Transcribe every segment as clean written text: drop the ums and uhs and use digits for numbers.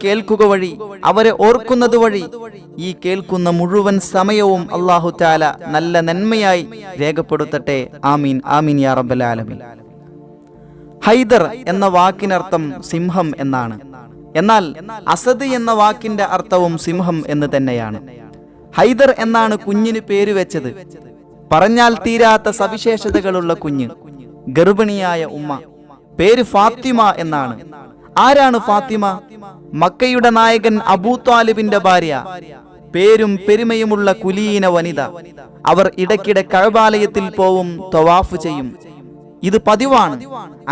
കേൾക്കുക വഴി, അവരെ ഓർക്കുന്നത് വഴി ഈ കേൾക്കുന്ന മുഴുവൻ സമയവും അല്ലാഹു തആല നല്ല നന്മയായി രേഖപ്പെടുത്തട്ടെ. ആമീൻ ആമീൻ യാ റബ്ബൽ ആലമീൻ. ഹൈദർ എന്ന വാക്കിനർത്ഥം സിംഹം എന്നാണ്. എന്നാൽ അസദ് എന്ന വാക്കിന്റെ അർത്ഥവും സിംഹം എന്ന് തന്നെയാണ്. ഹൈദർ എന്നാണ് കുഞ്ഞിന് പേര് വെച്ചത്. പറഞ്ഞാൽ തീരാത്ത സവിശേഷതകളുള്ള കുഞ്ഞ്, ഗർഭിണിയായ ഉമ്മ. പേര് ഫാത്തിമ എന്നാണ്. ആരാണ് ഫാത്തിമ? മക്കയുടെ നായകൻ അബൂ ത്വാലിബിന്റെ ഭാര്യ. പേരും പെരുമയുമുള്ള കുലീന വനിത. അവർ ഇടയ്ക്കിടെ കഅബാലയത്തിൽ പോവും, തവാഫ് ചെയ്യും. ഇത് പതിവാണ്.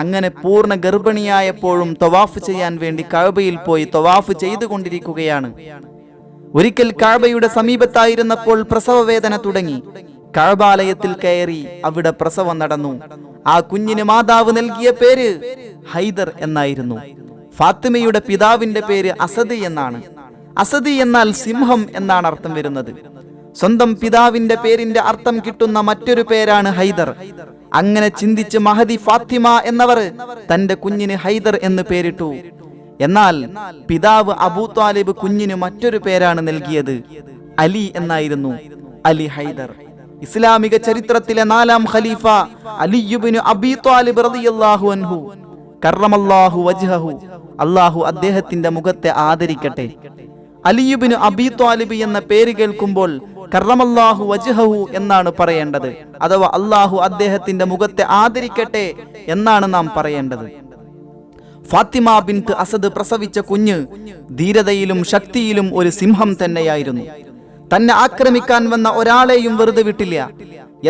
അങ്ങനെ പൂർണ്ണ ഗർഭിണിയായപ്പോഴും തവാഫ് ചെയ്യാൻ വേണ്ടി കഅബയിൽ പോയി തവാഫ് ചെയ്തുകൊണ്ടിരിക്കുകയാണ്. ഒരിക്കൽ കഅബയുടെ സമീപത്തായിരുന്നപ്പോൾ പ്രസവവേദന തുടങ്ങി. കഅബാലയത്തിൽ കയറി അവിടെ പ്രസവം നടന്നു. ആ കുഞ്ഞിന് മാതാവ് നൽകിയ പേര് ഹൈദർ എന്നായിരുന്നു. ഫാത്തിമയുടെ പിതാവിന്റെ പേര് അസദ് എന്നാണ്. അസദ് എന്നാൽ സിംഹം എന്നാണ് അർത്ഥം വരുന്നത്. സ്വന്തം പിതാവിന്റെ പേരിന്റെ അർത്ഥം കിട്ടുന്ന മറ്റൊരു പേരാണ് ഹൈദർ. അങ്ങനെ ചിന്തിച്ച് മഹദി ഫാത്തിമ എന്നവർ തന്റെ കുഞ്ഞിന് ഹൈദർ എന്ന് പേരിട്ടു. എന്നാൽ പിതാവ് അബൂ ത്വാലിബ് കുഞ്ഞിന് മറ്റൊരു പേരാണ് നൽകിയത്. അലി എന്നായിരുന്നു. അലി ഹൈദർ. ഇസ്ലാമിക ചരിത്രത്തിലെ 4ാം ഖലീഫ അലി ഇബ്നു അബീ ത്വാലിബ് റളിയല്ലാഹു അൻഹു കറമല്ലാഹു വജ്ഹഹു, അല്ലാഹു അദ്ദേഹത്തിന്റെ മുഖത്തെ ആദരിക്കട്ടെ. അലി ഇബ്നു അബീ ത്വാലിബ് എന്ന പേര് കേൾക്കുമ്പോൾ കറമല്ലാഹു വജ്ഹഹു എന്നാണ് പറയേണ്ടത്. അഥവാ അല്ലാഹു അദ്ദേഹത്തിന്റെ മുഖത്തെ ആദരിക്കട്ടെ എന്നാണ് നാം പറയേണ്ടത്. ഫാത്തിമ ബിൻത്ത് അസദ് പ്രസവിച്ച കുഞ്ഞ് ധീരതയിലും ശക്തിയിലും ഒരു സിംഹം തന്നെയായിരുന്നു. തന്നെ ആക്രമിക്കാൻ വന്ന ഒരാളെയും വെറുതെ വിട്ടില്ല.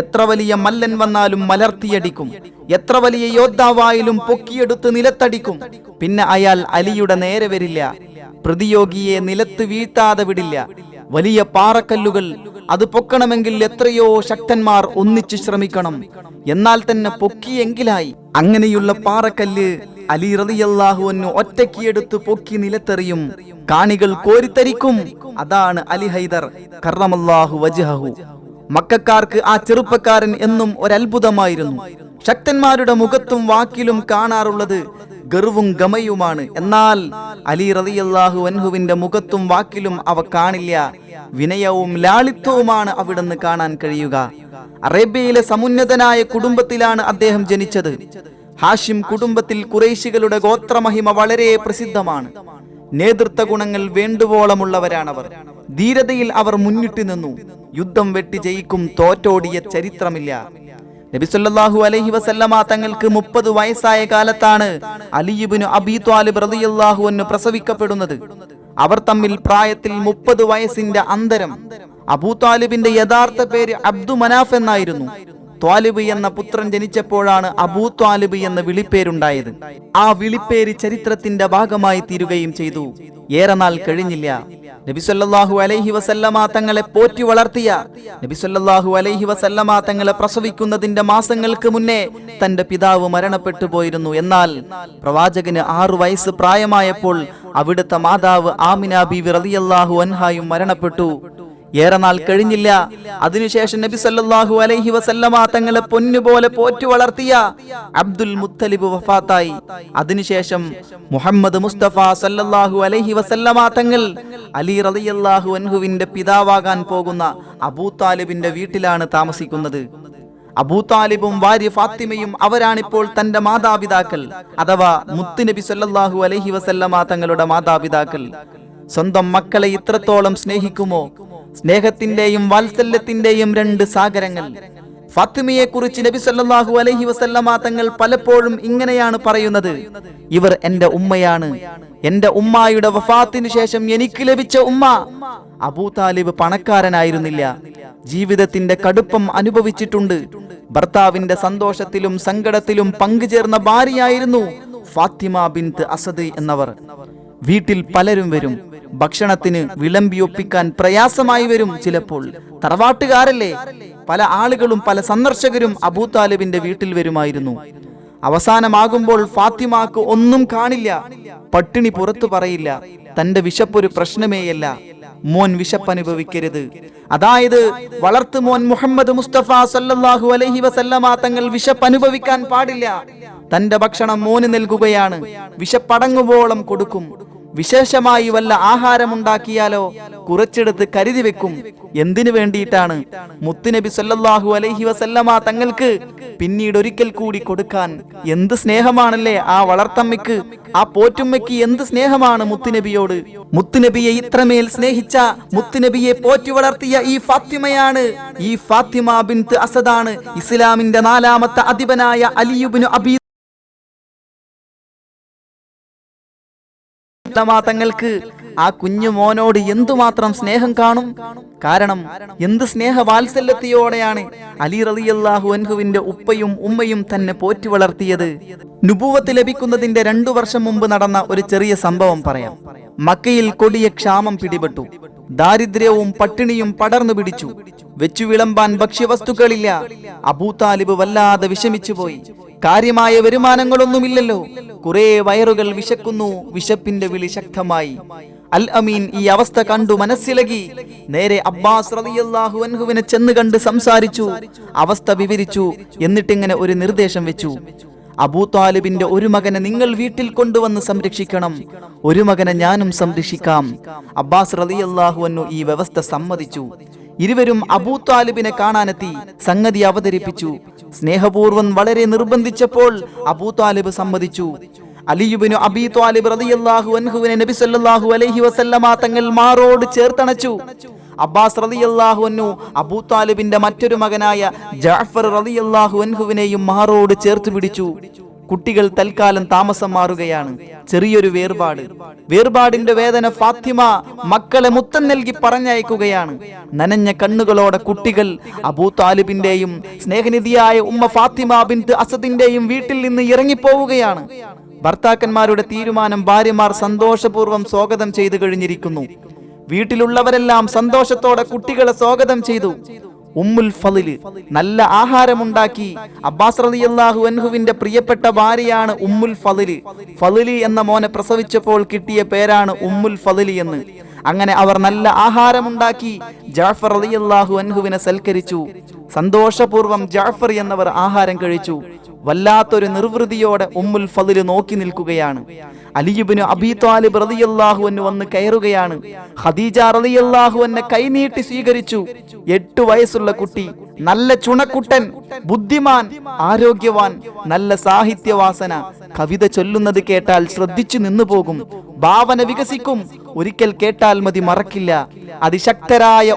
എത്ര വലിയ മല്ലൻ വന്നാലും മലർത്തിയടിക്കും. എത്ര വലിയ യോദ്ധാവായാലും പൊക്കിയെടുത്ത് നിലത്തടിക്കും. പിന്നെ അയാൾ അലിയുടെ നേരെ വരില്ല. പ്രതിയോഗിയെ നിലത്ത് വീഴ്ത്താതെ വിടില്ല. വലിയ പാറക്കല്ലുകൾ, അത് പൊക്കണമെങ്കിൽ എത്രയോ ശക്തന്മാർ ഒന്നിച്ചു ശ്രമിക്കണം. എന്നാൽ തന്നെ പൊക്കിയെങ്കിലായി. അങ്ങനെയുള്ള പാറക്കല്ല് അലി റളിയല്ലാഹു അൻഹു ഒറ്റയ്ക്ക് പൊക്കി നിലത്തെറിയും. കാണികൾ കോരിത്തരിക്കും. അതാണ് അലി ഹൈദർ കറമല്ലാഹു വജ്ഹഹു. മക്കക്കാർക്ക് ആ ചെറുപ്പക്കാരൻ എന്നും ഒരത്ഭുതമായിരുന്നു. ശക്തന്മാരുടെ മുഖത്തും വാക്കിലും കാണാറുള്ളത് ഗർവും ഗമയുമാണ്. എന്നാൽ അലി റളിയല്ലാഹു അൻഹുവിന്റെ മുഖത്തും വാക്കിലും അവ കാണില്ല. വിനയവും ലാളിത്യവുമാണ് അവിടുന്ന് കാണാൻ കഴിയുക. അറേബ്യയിലെ സമുന്നതനായ കുടുംബത്തിലാണ് അദ്ദേഹം ജനിച്ചത്. ഹാഷിം കുടുംബത്തിൽ ഖുറൈശികളുടെ ഗോത്രമഹിമ വളരെ പ്രസിദ്ധമാണ്. നേതൃത്വ ഗുണങ്ങൾ വേണ്ടുവോളമുള്ളവരാണവർ. ധീരതയിൽ അവർ മുന്നിട്ട് നിന്നു. യുദ്ധം വെട്ടി ജയിക്കും, തോറ്റോടിയ ചരിത്രമില്ല. നബി സല്ലല്ലാഹു അലൈഹി വസല്ലമ തങ്ങൾക്ക് 30 വയസ്സായ കാലത്താണ് അലി ഇബ്നു അബീ ത്വാലിബ് റളിയല്ലാഹു അൻഹു പ്രസവിക്കപ്പെടുന്നത്. അവർ തമ്മിൽ പ്രായത്തിൽ 30 വയസ്സിന്റെ അന്തരം. അബൂ ത്വാലിബിന്റെ യഥാർത്ഥ പേര് അബ്ദു മനാഫ് എന്നായിരുന്നു. ത്വാലിബ് എന്ന പുത്രൻ ജനിച്ചപ്പോഴാണ് അബൂ ത്വാലിബ് എന്ന വിളിപ്പേരുണ്ടായത്. ആ വിളിപ്പേര് ചരിത്രത്തിന്റെ ഭാഗമായി തീരുകയും ചെയ്തു. ഏറെ നാൾ കഴിഞ്ഞില്ല, നബി സല്ലല്ലാഹു അലൈഹി വസല്ലമ തങ്ങളെ പോറ്റി വളർത്തിയ നബി സല്ലല്ലാഹു അലൈഹി വസല്ലമ തങ്ങളെ പ്രസവിക്കുന്നതിന്റെ മാസങ്ങൾക്ക് മുന്നേ തന്റെ പിതാവ് മരണപ്പെട്ടു പോയിരുന്നു. എന്നാൽ പ്രവാചകന് 6 വയസ്സ് പ്രായമായപ്പോൾ അവിടുത്തെ മാതാവ് ആമിന ബീവി റളിയല്ലാഹു അൻഹായും മരണപ്പെട്ടു. ഏറെ നാൾ കഴിഞ്ഞില്ല, അതിനുശേഷം നബി സല്ലല്ലാഹു അലൈഹി വസല്ലമ തങ്ങളെ പൊന്നുപോലെ പോറ്റി വളർത്തിയ അബ്ദുൽ മുത്തലിബ് വഫാത്തായി. അതിനുശേഷം മുഹമ്മദ് മുസ്തഫ സല്ലല്ലാഹു അലൈഹി വസല്ലമ തങ്ങൾ അലി റളിയല്ലാഹു അൻഹുവിന്റെ പിതാവാകാൻ പോകുന്ന അബൂ താലിബിന്റെ വീട്ടിലാണ് താമസിക്കുന്നത്. അബൂ താലിബും ഭാര്യ ഫാത്തിമയും അവരാണിപ്പോൾ തന്റെ മാതാപിതാക്കൾ, അഥവാ മുത്തുനബി സല്ലല്ലാഹു അലൈഹി വസല്ലമ തങ്ങളുടെ മാതാപിതാക്കൾ. സ്വന്തം മക്കളെ ഇത്രത്തോളം സ്നേഹിക്കുമോ? സ്നേഹത്തിന്റെയും വാത്സല്യത്തിന്റെയും 2 സാഗരങ്ങൾ. ഫാത്തിമയെ കുറിച്ച് നബി സല്ലല്ലാഹു അലൈഹി വസല്ലമ തങ്ങൾ പലപ്പോഴും ഇങ്ങനെയാണ് പറയുന്നത്: ഇവർ എന്റെ ഉമ്മയാണ്. എന്റെ ഉമ്മായുടെ വഫാത്തിനു ശേഷം എനിക്ക് ലഭിച്ച ഉമ്മ. അബൂ താലിബ് പണക്കാരനായിരുന്നില്ല. ജീവിതത്തിന്റെ കടുപ്പം അനുഭവിച്ചിട്ടുണ്ട്. ഭർത്താവിന്റെ സന്തോഷത്തിലും സങ്കടത്തിലും പങ്കുചേർന്ന ഭാര്യയായിരുന്നു ഫാത്തിമ ബിൻത്ത് അസദ് എന്നവർ. വീട്ടിൽ പലരും വരും. ഭക്ഷണത്തിന് വിളമ്പിയൊപ്പിക്കാൻ പ്രയാസമായി വരും. ചിലപ്പോൾ തറവാട്ടുകാരല്ലേ, പല ആളുകളും പല സന്ദർശകരും അബൂ താലിബിന്റെ വീട്ടിൽ വരുമായിരുന്നു. അവസാനമാകുമ്പോൾ ഫാത്തിമാക്ക് ഒന്നും കാണില്ല. പട്ടിണി പുറത്തു പറയില്ല. തന്റെ വിശപ്പൊരു പ്രശ്നമേയല്ല. മോൻ വിശപ്പനുഭവിക്കരുത്, അതായത് വളർത്തു മോൻ മുഹമ്മദ് മുസ്തഫ സല്ലല്ലാഹു അലൈഹി വസല്ലമ തങ്ങൾ വിശപ്പനുഭവിക്കാൻ പാടില്ല. തന്റെ ഭക്ഷണം മോന് നൽകുകയാണ്. വിശപ്പടങ്ങുവോളം കൊടുക്കും. വിശേഷമായി വല്ല ആഹാരമുണ്ടാക്കിയാലോ കുറച്ചെടുത്ത് കരുതി വെക്കും. എന്തിനു വേണ്ടിയിട്ടാണ്? മുത്തുനബി സല്ലല്ലാഹു അലൈഹി വസല്ലമ തങ്ങൾക്ക് പിന്നീട് ഒരിക്കൽ കൂടി കൊടുക്കാൻ. എന്ത് സ്നേഹമാണല്ലേ ആ വളർത്തമ്മയ്ക്ക്, ആ പോറ്റുമ്മയ്ക്ക് എന്ത് സ്നേഹമാണ് മുത്തുനബിയോട്. മുത്തുനബിയെ ഇത്രമേൽ സ്നേഹിച്ച, മുത്തുനബിയെ പോറ്റി വളർത്തിയ ഈ ഫാത്തിമയാണ്, ഈ ഫാത്തിമ ബിൻത് അസദാണ് ഇസ്ലാമിന്റെ 4ാമത്തെ അധിപനായ അലി ഇബ്നു അബീ തങ്ങൾക്ക് ആ കുഞ്ഞു മോനോട് എന്തുമാത്രം സ്നേഹം കാണും. കാരണം എന്ത് സ്നേഹവാത്സല്യത്തോടെയാണ് അലി റളിയല്ലാഹു അൻഹുവിന്റെ ഉപ്പയും ഉമ്മയും തന്നെ പോറ്റി വളർത്തിയത്. നുബുവത്ത് ലഭിക്കുന്നതിന്റെ 2 വർഷം മുമ്പ് നടന്ന ഒരു ചെറിയ സംഭവം പറയാം. മക്കയിൽ കൊടിയ ക്ഷാമം പിടിപെട്ടു. ദാരിദ്ര്യവും പട്ടിണിയും പടർന്നു പിടിച്ചു. വെച്ചു വിളമ്പാൻ ഭക്ഷ്യവസ്തുക്കളില്ല. അബൂതാലിബ് വല്ലാതെ വിഷമിച്ചുപോയി. കാര്യമായ വരുമാനങ്ങളൊന്നുമില്ലല്ലോ. കുറെ വയറുകൾ വിശക്കുന്നു. വിശപ്പിന്റെ വിളി ശക്തമായി. അൽ അമീൻ ഈ അവസ്ഥ കണ്ടു മനസ്സിലകി. നേരെ അബ്ബാസ് റളിയല്ലാഹു അൻഹുവിനെ ചെന്ന് കണ്ട് സംസാരിച്ചു, അവസ്ഥ വിവരിച്ചു. എന്നിട്ടിങ്ങനെ ഒരു നിർദ്ദേശം വെച്ചു: അബൂതാലിബിന്റെ ഒരു മകനെ നിങ്ങൾ വീട്ടിൽ കൊണ്ടുവന്ന് സംരക്ഷിക്കണം, ഒരു മകനെ ഞാനും സംരക്ഷിക്കാം. അബ്ബാസ് റളിയല്ലാഹു അൻഹു ഈ വ്യവസ്ഥ സമ്മതിച്ചു. ഇരുവരും അബൂതാലിബിനെ കാണാനെത്തി. സംഗതി അവതരിപ്പിച്ചു. സ്നേഹപൂർവ്വം വളരെ നിർബന്ധിച്ചപ്പോൾ അബൂതാലിബ് സമ്മതിച്ചു. അലി ഇബ്നു അബീ ത്വാലിബ് റളിയല്ലാഹു അൻഹുവിനെ നബി സല്ലല്ലാഹു അലൈഹി വസല്ലമ തങ്ങൾ മാറോട് ചേർത്തണച്ചു. അബ്ബാസ് റളിയല്ലാഹു അൻഹു അബൂതാലിബിന്റെ മറ്റൊരു മകനായ ജഅഫർ റളിയല്ലാഹു അൻഹുവിനെയും മാറോട് ചേർത്ത് പിടിച്ചു. കുട്ടികൾ തൽക്കാലം താമസം മാറുകയാണ്. ചെറിയൊരു വേർപാടിന്റെ വേദന ഫാത്തിമ മക്കളെ മുത്തം നൽകി പറഞ്ഞയക്കുകയാണ്. നനഞ്ഞ കണ്ണുകളോടെ കുട്ടികൾ അബൂതാലിബിന്റെയും സ്നേഹനിധിയായ ഉമ്മ ഫാത്തിമ ബിൻത് അസദിന്റെയും വീട്ടിൽ നിന്ന് ഇറങ്ങിപ്പോവുകയാണ്. ഭർത്താക്കന്മാരുടെ തീരുമാനം ഭാര്യമാർ സന്തോഷപൂർവ്വം സ്വാഗതം ചെയ്തു കഴിഞ്ഞിരിക്കുന്നു. വീട്ടിലുള്ളവരെല്ലാം സന്തോഷത്തോടെ കുട്ടികളെ സ്വാഗതം ചെയ്തു. ഉമ്മുൽ ഫളില് നല്ല ആഹാരമുണ്ടാക്കി. അബ്ബാസ് റളിയല്ലാഹു അൻഹുവിന്റെ പ്രിയപ്പെട്ട ഭാര്യയാണ് ഉമ്മുൽ ഫളില്. ഫളില് എന്ന മോനെ പ്രസവിച്ചപ്പോൾ കിട്ടിയ പേരാണ് ഉമ്മുൽ ഫളില് എന്ന്. അങ്ങനെ അവർ നല്ല ആഹാരമുണ്ടാക്കി ജഅഫർ റളിയല്ലാഹു അൻഹുവിനെ സൽക്കരിച്ചു. സന്തോഷപൂർവ്വം ജഅഫർ എന്നവർ ആഹാരം കഴിച്ചു. വല്ലാത്തൊരു നിർവൃതിയോടെ ഉമ്മുൽ ഫളില് നോക്കി നിൽക്കുകയാണ്. അലി ഇബ്നു അബീ ത്വാലിബ് റളിയല്ലാഹു അൻഹു വന്ന് കയറുകയാണ്. ഖദീജ റളിയല്ലാഹു അൻഹ കൈനീട്ടി സ്വീകരിച്ചു. 8 വയസ്സുള്ള കുട്ടി, നല്ല ചുണക്കുട്ടൻ, ബുദ്ധിമാൻ, ആരോഗ്യവാൻ, നല്ല സാഹിത്യവാസന. കവിത ചൊല്ലുന്നത് കേട്ടാൽ ശ്രദ്ധിച്ചു നിന്നു പോകും. ഭാവന വികസിക്കും. ഒരിക്കൽ കേട്ടാൽ മതി, മറക്കില്ല. അതിശക്തമായ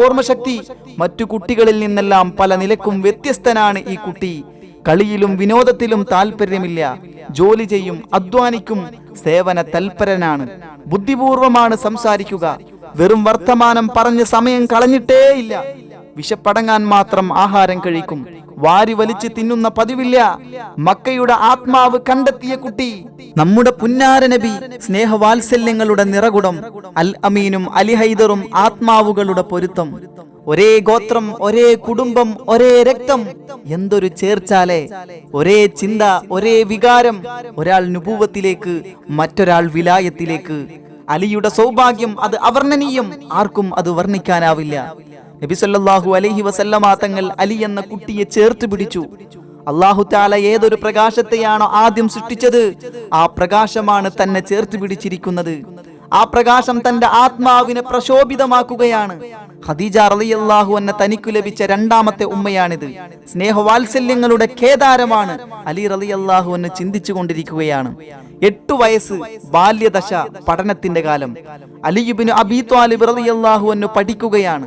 ഓർമ്മശക്തി. മറ്റു കുട്ടികളിൽ നിന്നെല്ലാം പല നിലക്കും വ്യത്യസ്തനാണ് ഈ കുട്ടി. കളിയിലും വിനോദത്തിലും താല്പര്യമില്ല. ജോലി ചെയ്യും, അധ്വാനിക്കും, സേവന തൽപരനാണ്. ബുദ്ധിപൂർവമാണ് സംസാരിക്കുക. വെറും വർത്തമാനം പറഞ്ഞ് സമയം കളഞ്ഞിട്ടേയില്ല. വിശപ്പടങ്ങാൻ മാത്രം ആഹാരം കഴിക്കും. വാരി വലിച്ച് തിന്നുന്ന പതിവില്ല. മക്കയുടെ ആത്മാവ് കണ്ടെത്തിയ കുട്ടി, നമ്മുടെ പുന്നാര നബി, സ്നേഹവാത്സല്യങ്ങളുടെ നിറകുടം. അൽ അമീനും അലി ഹൈദറും ആത്മാവുകളുടെ പൊരുത്തം. ഒരേ ഗോത്രം, ഒരേ കുടുംബം, ഒരേ രക്തം. എന്തൊരു ചേർച്ചാലേ! ഒരേ ചിന്ത, ഒരേ വികാരം. ഒരാൾ നുബുവത്തിലേക്ക്, മറ്റൊരാൾ വിലായത്തിലേക്ക്. അലിയുടെ സൗഭാഗ്യം അത് അവർണ്ണനീയം. ആർക്കും അത് വർണ്ണിക്കാനാവില്ല. നബി സല്ലല്ലാഹു അലൈഹി വസല്ലമ തങ്ങൾ അലി എന്ന കുട്ടിയെ ചേർത്ത് പിടിച്ചു. അല്ലാഹു തആല ഏതൊരു പ്രകാശത്തെയാണോ ആദ്യം സൃഷ്ടിച്ചത്, ആ പ്രകാശമാണ് തന്നെ ചേർത്ത് പിടിച്ചിരിക്കുന്നത്. ആ പ്രകാശം തന്റെ ആത്മാവിനെ പ്രശോഭിതമാക്കുകയാണ്. ഖദീജ റളിയല്ലാഹു അൻഹ തനിക്കു ലഭിച്ച 2ാമത്തെ ഉമ്മയാണിത്. സ്നേഹവാത്സല്യങ്ങളുടെ കേദാരമാണ്. അലി റളിയല്ലാഹു അൻഹു ചിന്തിച്ചു കൊണ്ടിരിക്കുകയാണ്. 8 വയസ്സ്, ബാല്യദശ, പഠനത്തിന്റെ കാലം. അലി ഇബ്നു അബീ ത്വാലിബ് റളിയല്ലാഹു അൻഹു പഠിക്കുകയാണ്.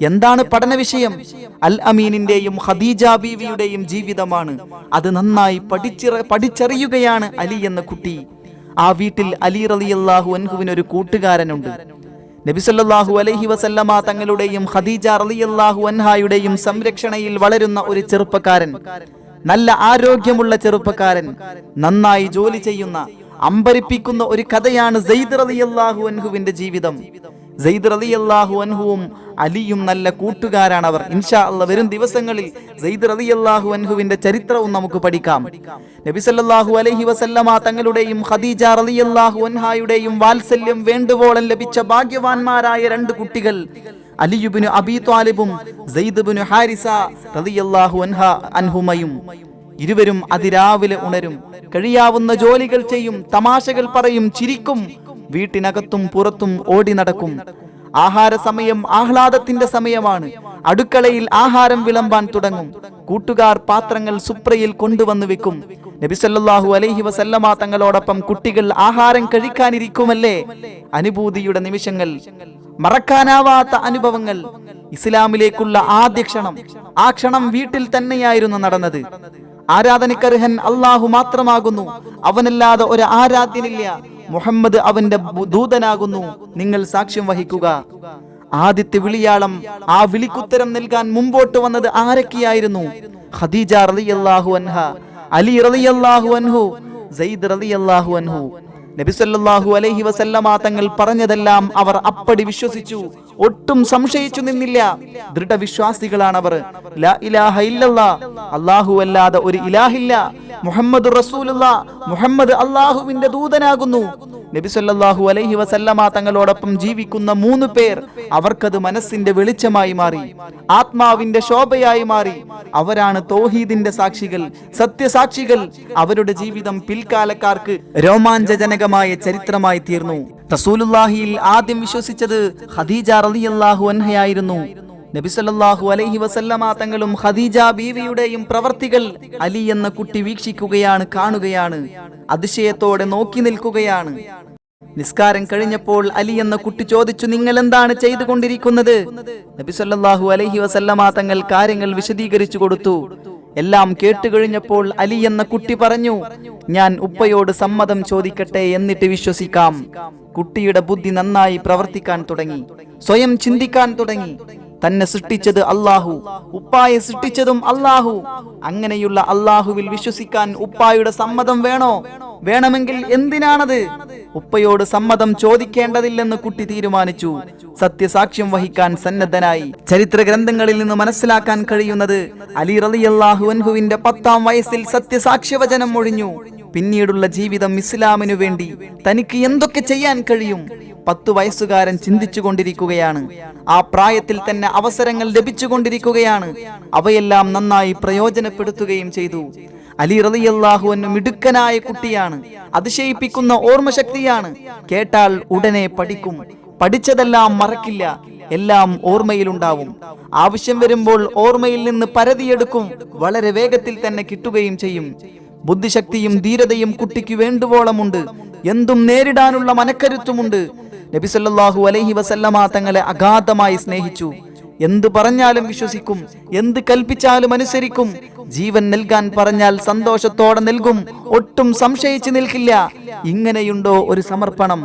എന്താണ് പഠന വിഷയം? അൽ അമീനിന്റെയും ഖദീജ ബീവിയുടെയും ജീവിതമാണ്. അത് നന്നായി പഠിച്ചറിയുകയാണ് അലി എന്ന കുട്ടി. ആ വീട്ടിൽ അലി റളിയല്ലാഹു അൻഹുവിന് ഒരു കൂട്ടുകാരനുണ്ട്. നബി സല്ലല്ലാഹു അലൈഹി വസല്ലമ തങ്ങളുടെയും ഖദീജ റളിയല്ലാഹു അൻഹായുടെയും സംരക്ഷണയിൽ വളരുന്ന ഒരു ചെറുപ്പക്കാരൻ, നല്ല ആരോഗ്യമുള്ള ചെറുപ്പക്കാരൻ, നന്നായി ജോലി ചെയ്യുന്ന, അമ്പരിപ്പിക്കുന്ന ഒരു കഥയാണ് സെയ്ദ് റളിയല്ലാഹു അൻഹുവിന്റെ ജീവിതം. സെയ്ദ് റളിയല്ലാഹു അൻഹുവും അലിയും നല്ല കൂട്ടുകാരാണവർ. ഇൻഷാ അല്ലാഹ് വരും ദിവസങ്ങളിൽ സെയ്ദ് റളിയല്ലാഹു അൻഹുവിന്റെ ചരിത്രവും നമുക്ക് പഠിക്കാം. നബി സല്ലല്ലാഹു അലൈഹി വസല്ലമ തങ്ങളുടെയും ഖദീജ റളിയല്ലാഹു അൻഹായുടെയും വാത്സല്യം വേണ്ടുവോളം ലഭിച്ച ഭാഗ്യവാന്മാരായ 2 കുട്ടികൾ അലി ഇബ്നു അബീ ത്വാലിബും സെയ്ദ് ഇബ്നു ഹാരിസ റളിയല്ലാഹു അൻഹുമയും. ഇരുവരും അതിരാവിലെ ഉണരും, കഴിയാവുന്ന ജോലികൾ ചെയ്യും, തമാശകൾ പറയും, ചിരിക്കും, വീട്ടിനകത്തും പുറത്തും ഓടി നടക്കും. ആഹാര സമയം ആഹ്ലാദത്തിന്റെ സമയമാണ്. അടുക്കളയിൽ ആഹാരം വിളമ്പാൻ തുടങ്ങും. കൂട്ടുകാർ പാത്രങ്ങൾ സുപ്രയിൽ കൊണ്ടുവന്ന് വെക്കും. നബി സല്ലല്ലാഹു അലൈഹി വസല്ലമ തങ്ങളോടൊപ്പം കുട്ടികൾ ആഹാരം കഴിക്കാനിരിക്കുമല്ലേ. അനുഭൂതിയുടെ നിമിഷങ്ങൾ, മറക്കാനാവാത്ത അനുഭവങ്ങൾ. ഇസ്ലാമിലേക്കുള്ള ആദ്യ ക്ഷണം, ആ ക്ഷണം വീട്ടിൽ തന്നെയായിരുന്നു നടന്നത്. ആരാധനക്കർഹൻ അള്ളാഹു മാത്രമാകുന്നു, അവനല്ലാതെ ഒരു ആരാധ്യനില്ല, മുഹമ്മദ് അവന്റെ ദൂതനാകുന്നു, നിങ്ങൾ സാക്ഷ്യം വഹിക്കുക. ആദ്യത്തെ വിളിയാളം, ആ വിളിക്കുത്തരം നൽകാൻ മുമ്പോട്ട് വന്നത് ആരൊക്കെയായിരുന്നു? ഖദീജ റളിയല്ലാഹു അൻഹ, അലി റളിയല്ലാഹു അൻഹു, സയ്യിദ് റളിയല്ലാഹു അൻഹു. നബി സല്ലല്ലാഹു അലൈഹി വസല്ലമ തങ്ങൾ പറഞ്ഞതെല്ലാം അവർ അപ്പടി വിശ്വസിച്ചു, ഒട്ടും സംശയിച്ചു നിന്നില്ല. ദൃഢവിശ്വാസികളാണവർ. ലാ ഇലാഹ ഇല്ലല്ലാഹ്, അല്ലാഹു അല്ലാതെ ഒരു ഇലാഹില്ല, മുഹമ്മദുർ റസൂലുള്ളാഹ്, മുഹമ്മദ് അല്ലാഹുവിന്റെ ദൂതനാകുന്നു. നബി സല്ലല്ലാഹു അലൈഹി വസല്ലമ തങ്ങളോടൊപ്പം ജീവിക്കുന്ന 3 പേർ, അവർക്കത് മനസ്സിന്റെ വെളിച്ചമായി മാറി, ആത്മാവിന്റെ ശോഭയായി മാറി. അവരാണ് തൗഹീദിന്റെ സാക്ഷികൾ, സത്യസാക്ഷികൾ. അവരുടെ ജീവിതം പിൽക്കാലക്കാർക്ക് രോമാഞ്ചജനകമായ ചരിത്രമായി തീർന്നു. റസൂലുള്ളാഹിയിൽ ആദ്യം വിശ്വസിച്ചത് ഖദീജ റളിയല്ലാഹു അൻഹയായിരുന്നു. നബി സല്ലല്ലാഹു അലൈഹി വസല്ലമ തങ്ങളും ഖദീജ ബീവിയുടെയും പ്രവർത്തികൾ അലി എന്ന കുട്ടി വീക്ഷിക്കുകയാണ്, കാണുകയാണ്, അതിശയത്തോടെ നോക്കി നിൽക്കുകയാണ്. നിസ്കാരം കഴിഞ്ഞപ്പോൾ അലി എന്ന കുട്ടി ചോദിച്ചു, നിങ്ങൾ എന്താണ് ചെയ്തുകൊണ്ടിരിക്കുന്നത്? നബി സല്ലല്ലാഹു അലൈഹി വസല്ലമ തങ്ങൾ കാര്യങ്ങൾ വിശദീകരിച്ചു കൊടുത്തു. എല്ലാം കേട്ടുകഴിഞ്ഞപ്പോൾ അലി എന്ന കുട്ടി പറഞ്ഞു, ഞാൻ ഉപ്പയോട് സമ്മതം ചോദിക്കട്ടെ, എന്നിട്ട് വിശ്വസിക്കാം. കുട്ടിയുടെ ബുദ്ധി നന്നായി പ്രവർത്തിക്കാൻ തുടങ്ങി, സ്വയം ചിന്തിക്കാൻ തുടങ്ങി. തന്നെ സൃഷ്ടിച്ചത് അല്ലാഹു, ഉപ്പായെ സൃഷ്ടിച്ചതും അല്ലാഹു. അങ്ങനെയുള്ള അല്ലാഹുവിൽ വിശ്വസിക്കാൻ ഉപ്പായുടെ സമ്മതം വേണോ? വേണമെങ്കിൽ എന്തിനാണത്? ഉപ്പയോട് സമ്മതം ചോദിക്കേണ്ടതില്ലെന്ന് കുട്ടി തീരുമാനിച്ചു. സത്യസാക്ഷ്യം വഹിക്കാൻ സന്നദ്ധനായി. ചരിത്ര ഗ്രന്ഥങ്ങളിൽ നിന്ന് മനസ്സിലാക്കാൻ കഴിയുന്നത്, അലി റളിയല്ലാഹു അൻഹുവിന്റെ 10ാം വയസ്സിൽ സത്യസാക്ഷ്യവചനം ഒഴിഞ്ഞു. പിന്നീടുള്ള ജീവിതം ഇസ്ലാമിനു വേണ്ടി തനിക്ക് എന്തൊക്കെ ചെയ്യാൻ കഴിയും? 10 വയസ്സുകാരൻ ചിന്തിച്ചു കൊണ്ടിരിക്കുകയാണ്. ആ പ്രായത്തിൽ തന്നെ അവസരങ്ങൾ ലഭിച്ചുകൊണ്ടിരിക്കുകയാണ്. അവയെല്ലാം നന്നായി പ്രയോജനപ്പെടുത്തുകയും ചെയ്തു. അലി റളിയല്ലാഹു അൻഹു മിടുക്കനായ കുട്ടിയാണ്, അതിശയിപ്പിക്കുന്ന ഓർമ്മശക്തിയാണ്. കേട്ടാൽ ഉടനെ പഠിക്കും, പഠിച്ചതെല്ലാം മറക്കില്ല, എല്ലാം ഓർമ്മയിലുണ്ടാവും. ആവശ്യം വരുമ്പോൾ ഓർമ്മയിൽ നിന്ന് പരതിയെടുക്കും, വളരെ വേഗത്തിൽ തന്നെ കിട്ടുകയും ചെയ്യും. ബുദ്ധിശക്തിയും ധീരതയും കുട്ടിക്ക് വേണ്ടുവോളമുണ്ട്, എന്തും നേരിടാനുള്ള മനക്കരുത്തുമുണ്ട്. നബി സല്ലല്ലാഹു അലൈഹി വസല്ലമ തങ്ങളെ അഗാധമായി സ്നേഹിച്ചു. എന്ത് പറഞ്ഞാലും വിശ്വസിക്കും, എന്ത് കൽപ്പിച്ചാലും അനുസരിക്കും. ജീവൻ നൽകാൻ പറഞ്ഞാൽ സന്തോഷത്തോടെ നൽകും, ഒട്ടും സംശയിച്ചു നിൽക്കില്ല. ഇങ്ങനെയുണ്ടോ ഒരു സമർപ്പണം?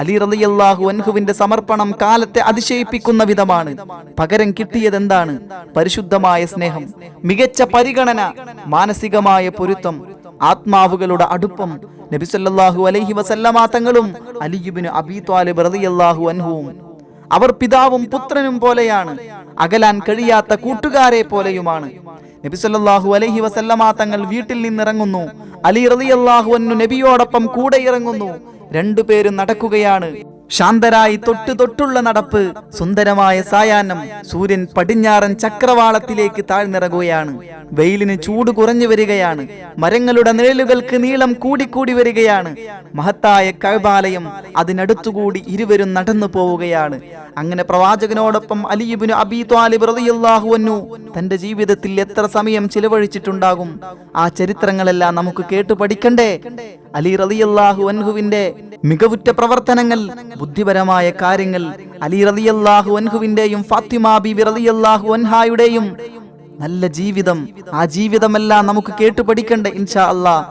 അലി റളിയല്ലാഹു അൻഹുവിന്റെ സമർപ്പണം കാലത്തെ അതിശയിപ്പിക്കുന്ന വിധമാണ്. പകരം കിട്ടിയതെന്താണ്? പരിശുദ്ധമായ സ്നേഹം, മികച്ച പരിഗണന, മാനസികമായ പൊരുത്തം, ആത്മാവുകളുടെ അടുപ്പം. നബി സല്ലല്ലാഹു അലൈഹി വസല്ലമ തങ്ങളും അലി ഇബ്നു അബീ ത്വാലിബ് റളിയല്ലാഹു അൻഹുവും അവർ പിതാവും പുത്രനും പോലെയാണ്, അകലാൻ കഴിയാത്ത കൂട്ടുകാരെ പോലെയുമാണ്. നബി സല്ലല്ലാഹു അലൈഹി വസല്ലമ തങ്ങൾ വീട്ടിൽ നിന്നിറങ്ങുന്നു. അലി റളിയല്ലാഹു അൻഹു നബിയോടൊപ്പം കൂടെ ഇറങ്ങുന്നു. 2 പേരും നടക്കുകയാണ്. ശാന്തരായി തൊട്ടുള്ള നടപ്പ്, സുന്ദരമായ സായാഹ്നം. സൂര്യൻ പടിഞ്ഞാറൻ ചക്രവാളത്തിലേക്ക് താഴ്ന്നിറങ്ങുകയാണ്. വെയിലിന് ചൂട് കുറഞ്ഞു വരികയാണ്. മരങ്ങളുടെ നിഴലുകൾക്ക് നീളം കൂടിക്കൂടി വരികയാണ്. മഹത്തായ കഅബാലയം, അതിനടുത്തുകൂടി ഇരുവരും നടന്നു പോവുകയാണ്. അങ്ങനെ പ്രവാചകനോടൊപ്പം അലി ഇബ്നു അബീ ത്വാലിബ് റളിയല്ലാഹു അൻഹു തന്റെ ജീവിതത്തിൽ എത്ര സമയം ചിലവഴിച്ചിട്ടുണ്ടാകും? ആ ചരിത്രങ്ങളെല്ലാം നമുക്ക് കേട്ടു പഠിക്കണ്ടേ? അലി റളിയല്ലാഹു അൻഹുവിന്റെ മികവുറ്റ പ്രവർത്തനങ്ങൾ, ബുദ്ധിപരമായ കാര്യങ്ങൾ, അലി റളിയല്ലാഹു അൻഹുവിന്റെയും ഫാത്തിമ ബീവി റളിയല്ലാഹു അൻഹായുടെയും നല്ല ജീവിതം, ആ ജീവിതമെല്ലാം നമുക്ക് കേട്ടു പഠിക്കണ്ടേ ഇൻഷാ അല്ലാഹ്.